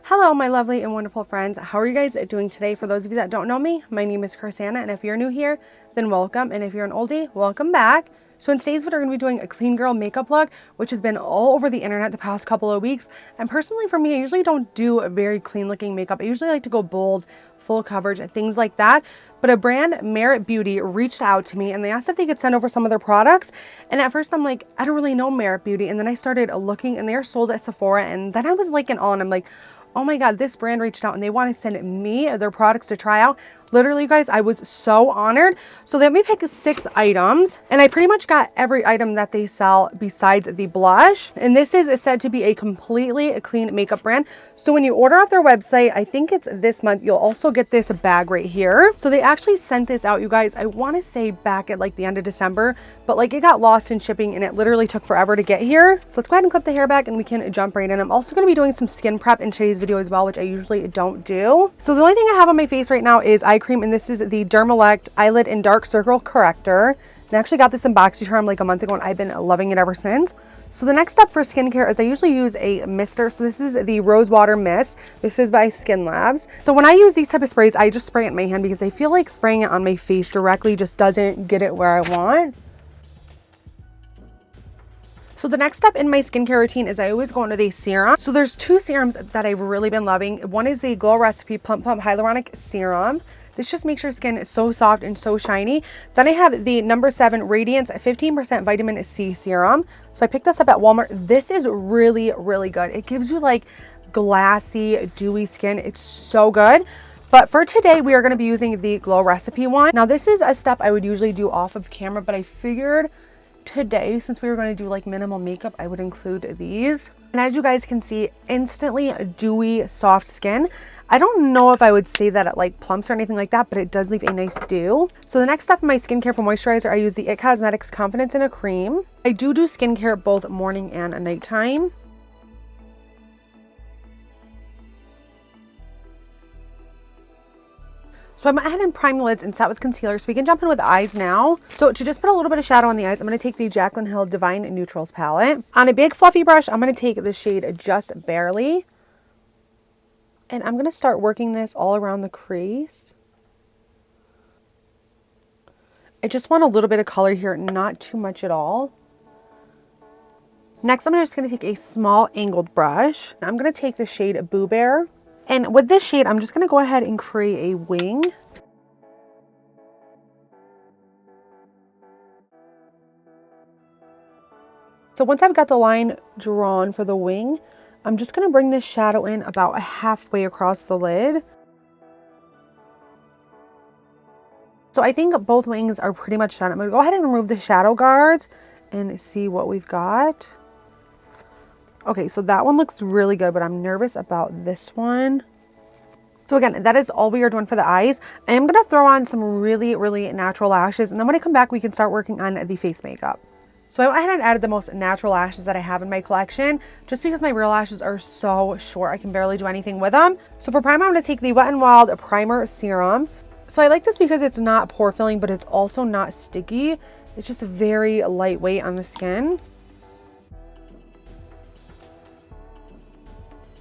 Hello, my lovely and wonderful friends. How are you guys doing today? For those of you that don't know me, my name is Crissanna, and if you're new here, then welcome. And if you're an oldie, welcome back. So in today's video, we're going to be doing a clean girl makeup look, which has been all over the internet the past couple of weeks. And personally for me, I usually don't do a very clean looking makeup. I usually like to go bold, full coverage, things like that. But a brand, Merit Beauty, reached out to me and they asked if they could send over some of their products. And at first I'm like, I don't really know Merit Beauty. And then I started looking and they are sold at Sephora. And then I was like in awe and I'm like, oh my God, this brand reached out and they want to send me their products to try out. Literally, you guys, I was so honored. So they let me pick 6 items and I pretty much got every item that they sell besides the blush. And this is said to be a completely clean makeup brand. So when you order off their website, I think it's this month, you'll also get this bag right here. So they actually sent this out, you guys, I want to say back at like the end of December, but like it got lost in shipping and it literally took forever to get here. So let's go ahead and clip the hair back and we can jump right in. I'm also going to be doing some skin prep in today's video as well, which I usually don't do. So the only thing I have on my face right now is eye cream, and this is the Dermalect Eyelid and Dark Circle Corrector. And I actually got this in BoxyCharm like a month ago and I've been loving it ever since. So the next step for skincare is I usually use a mister. So this is the Rose Water Mist. This is by Skin Labs. So when I use these type of sprays, I just spray it in my hand because I feel like spraying it on my face directly just doesn't get it where I want. So the next step in my skincare routine is I always go into the serum. So there's 2 serums that I've really been loving. One is the Glow Recipe Plump Hyaluronic Serum. This just makes your skin so soft and so shiny. Then I have the number 7 Radiance 15% Vitamin C Serum. So I picked this up at Walmart. This is really, really good. It gives you like glassy, dewy skin. It's so good. But for today, we are going to be using the Glow Recipe one. Now this is a step I would usually do off of camera, but I figured today, since we were going to do like minimal makeup, I would include these. And as you guys can see, instantly dewy, soft skin. I don't know if I would say that it like plumps or anything like that, but it does leave a nice dew. So the next step in my skincare for moisturizer, I use the It Cosmetics Confidence in a Cream. I do skincare both morning and nighttime. So I went ahead and primed the lids and sat with concealer, so we can jump in with the eyes now. So to just put a little bit of shadow on the eyes, I'm going to take the Jaclyn Hill Divine Neutrals palette. On a big fluffy brush, I'm going to take the shade Just Barely. And I'm going to start working this all around the crease. I just want a little bit of color here, not too much at all. Next, I'm just going to take a small angled brush. I'm going to take the shade Boo Bear. And with this shade, I'm just going to go ahead and create a wing. So once I've got the line drawn for the wing, I'm just going to bring this shadow in about halfway across the lid. So I think both wings are pretty much done. I'm going to go ahead and remove the shadow guards and see what we've got. Okay, so that one looks really good, but I'm nervous about this one. So again, that is all we are doing for the eyes. I am going to throw on some really, really natural lashes. And then when I come back, we can start working on the face makeup. So I went ahead and added the most natural lashes that I have in my collection, just because my real lashes are so short. I can barely do anything with them. So for primer, I'm going to take the Wet n Wild Primer Serum. So I like this because it's not pore filling, but it's also not sticky. It's just very lightweight on the skin.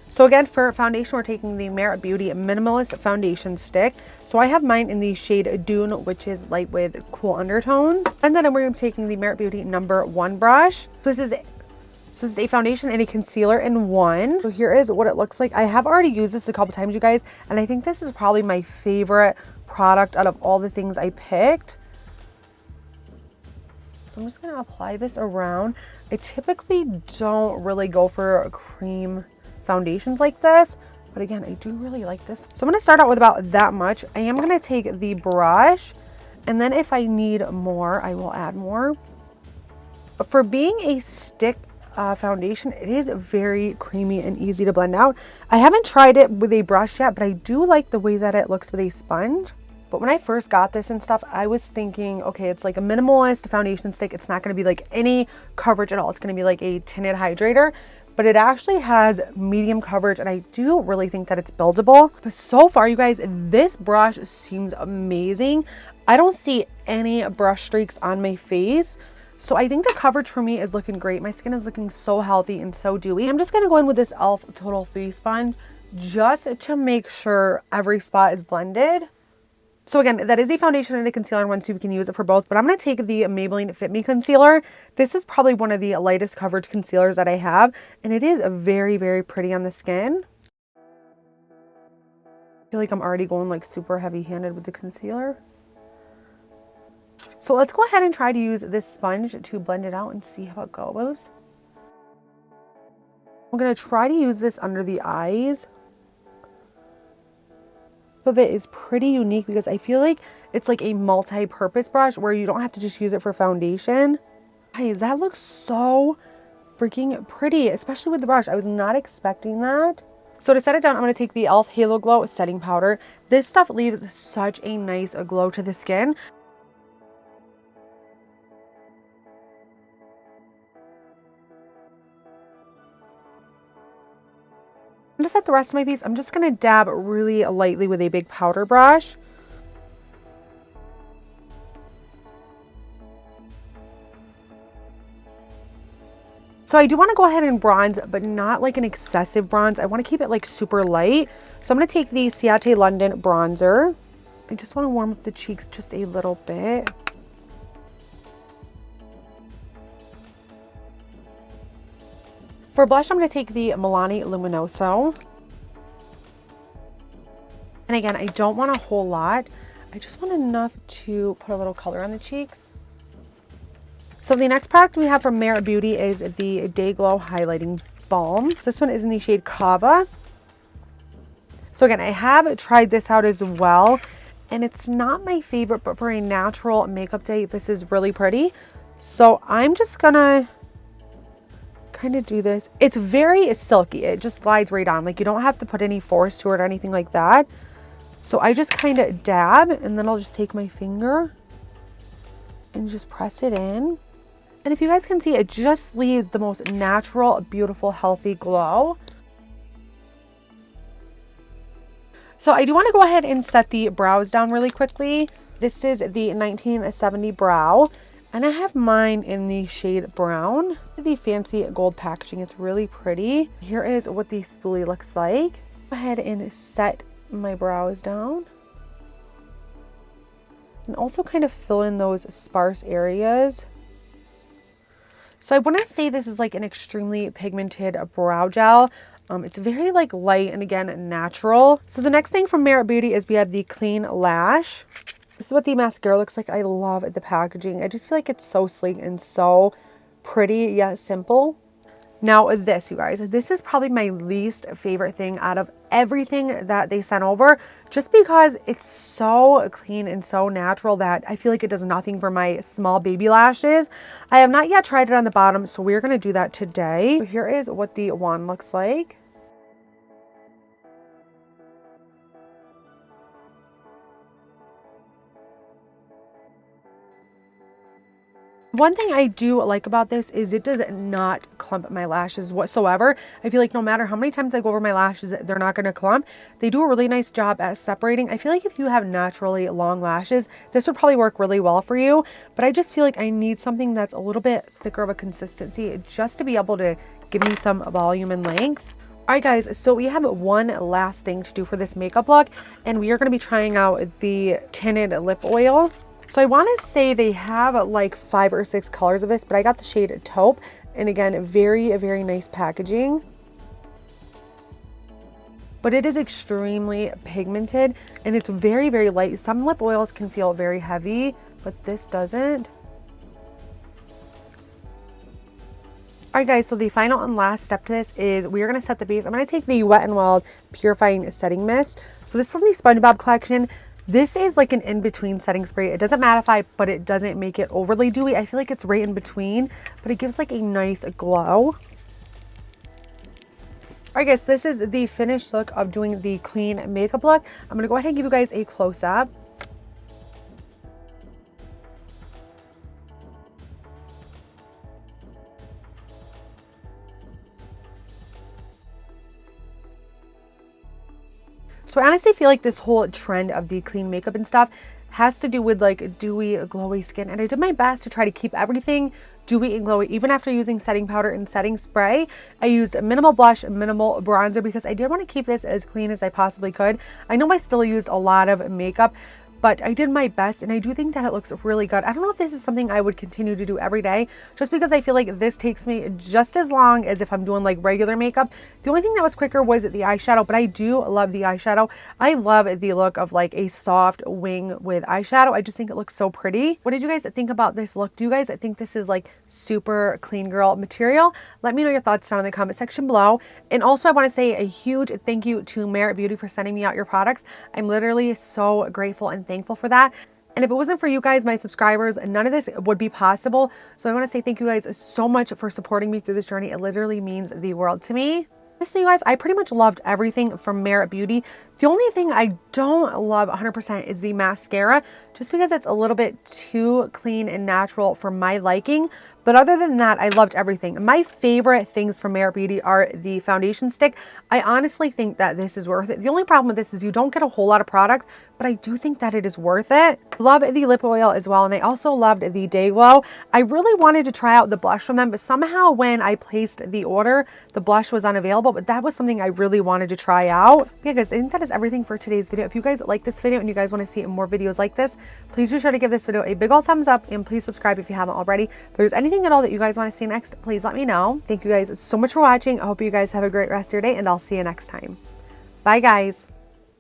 So again, for foundation, we're taking the Merit Beauty Minimalist Foundation Stick. So I have mine in the shade Dune, which is light with cool undertones. And then we're going to be taking the Merit Beauty number 1 brush. So this is a foundation and a concealer in one. So here is what it looks like. I have already used this a couple times, you guys, and I think this is probably my favorite product out of all the things I picked. So I'm just going to apply this around. I typically don't really go for cream foundations like this, but again, I do really like this. So I'm going to start out with about that much. I am going to take the brush, and then if I need more, I will add more. But for being a stick foundation, it is very creamy and easy to blend out. I haven't tried it with a brush yet, but I do like the way that it looks with a sponge. But when I first got this and stuff, I was thinking, okay, it's like a minimalist foundation stick. It's not going to be like any coverage at all. It's going to be like a tinted hydrator. But it actually has medium coverage and I do really think that it's buildable. But so far, you guys, this brush seems amazing. I don't see any brush streaks on my face. So I think the coverage for me is looking great. My skin is looking so healthy and so dewy. I'm just gonna go in with this e.l.f. Total Face Sponge just to make sure every spot is blended. So again, that is a foundation and a concealer one, so you can use it for both. But I'm going to take the Maybelline Fit Me Concealer. This is probably one of the lightest coverage concealers that I have. And it is very, very pretty on the skin. I feel like I'm already going like super heavy-handed with the concealer. So let's go ahead and try to use this sponge to blend it out and see how it goes. I'm going to try to use this under the eyes. Of it is pretty unique because I feel like it's like a multi-purpose brush where you don't have to just use it for foundation. Guys, that looks so freaking pretty, especially with the brush. I was not expecting that. So to set it down, I'm going to take the e.l.f. Halo Glow setting powder. This stuff leaves such a nice glow to the skin. To set the rest of my piece, I'm just going to dab really lightly with a big powder brush. So I do want to go ahead and bronze, but not like an excessive bronze. I want to keep it like super light. So I'm going to take the Ciate London bronzer. I just want to warm up the cheeks just a little bit. For blush, I'm going to take the Milani Luminoso. And again, I don't want a whole lot. I just want enough to put a little color on the cheeks. So the next product we have from Merit Beauty is the Day Glow Highlighting Balm. So this one is in the shade Kava. So again, I have tried this out as well. And it's not my favorite, but for a natural makeup day, this is really pretty. So I'm just going to kind of do this. It's very silky. It just glides right on. Like you don't have to put any force to it or anything like that. So I just kind of dab and then I'll just take my finger and just press it in. And if you guys can see, it just leaves the most natural, beautiful, healthy glow. So I do want to go ahead and set the brows down really quickly. This is the 1970 Brow. And I have mine in the shade brown. The fancy gold packaging, it's really pretty. Here is what the spoolie looks like. Go ahead and set my brows down. And also kind of fill in those sparse areas. So I want to say this is like an extremely pigmented brow gel. It's very like light and again, natural. So the next thing from Merit Beauty is we have the Clean Lash. This is what the mascara looks like. I love the packaging. I just feel like it's so sleek and so pretty yet simple. Now this, you guys, this is probably my least favorite thing out of everything that they sent over, just because it's so clean and so natural that I feel like it does nothing for my small baby lashes. I have not yet tried it on the bottom, so we're going to do that today. So here is what the wand looks like. One thing I do like about this is it does not clump my lashes whatsoever. I feel like no matter how many times I go over my lashes, they're not going to clump. They do a really nice job at separating. I feel like if you have naturally long lashes, this would probably work really well for you. But I just feel like I need something that's a little bit thicker of a consistency just to be able to give me some volume and length. Alright guys, so we have one last thing to do for this makeup look, and we are going to be trying out the tinted lip oil. So I want to say they have like 5 or 6 colors of this, but I got the shade Taupe. And again, very, very nice packaging. But it is extremely pigmented and it's very, very light. Some lip oils can feel very heavy, but this doesn't. Alright guys, so the final and last step to this is we are going to set the base. I'm going to take the Wet n Wild Purifying Setting Mist. So this is from the SpongeBob collection. This is like an in-between setting spray. It doesn't mattify, but it doesn't make it overly dewy. I feel like it's right in between, but it gives like a nice glow. Alright guys, this is the finished look of doing the clean makeup look. I'm going to go ahead and give you guys a close-up. So I honestly feel like this whole trend of the clean makeup and stuff has to do with like dewy, glowy skin. And I did my best to try to keep everything dewy and glowy. Even after using setting powder and setting spray, I used minimal blush, minimal bronzer because I did want to keep this as clean as I possibly could. I know I still used a lot of makeup, but I did my best and I do think that it looks really good. I don't know if this is something I would continue to do every day just because I feel like this takes me just as long as if I'm doing like regular makeup. The only thing that was quicker was the eyeshadow, but I do love the eyeshadow. I love the look of like a soft wing with eyeshadow. I just think it looks so pretty. What did you guys think about this look? Do you guys think this is like super clean girl material? Let me know your thoughts down in the comment section below. And also I want to say a huge thank you to Merit Beauty for sending me out your products. I'm literally so grateful and thankful for that. And if it wasn't for you guys, my subscribers, none of this would be possible. So I want to say thank you guys so much for supporting me through this journey. It literally means the world to me. Honestly, you guys, I pretty much loved everything from Merit Beauty. The only thing I don't love 100% is the mascara, just because it's a little bit too clean and natural for my liking. But other than that, I loved everything. My favorite things from Merit Beauty are the foundation stick. I honestly think that this is worth it. The only problem with this is you don't get a whole lot of product, but I do think that it is worth it. Love the lip oil as well, and I also loved the Day Glow. I really wanted to try out the blush from them, but somehow when I placed the order, the blush was unavailable, but that was something I really wanted to try out. Yeah, guys, I think that is everything for today's video. If you guys like this video and you guys want to see more videos like this, please be sure to give this video a big old thumbs up and please subscribe if you haven't already. If there's anything at all that you guys want to see next, please let me know. Thank you guys so much for watching. I hope you guys have a great rest of your day and I'll see you next time. Bye guys.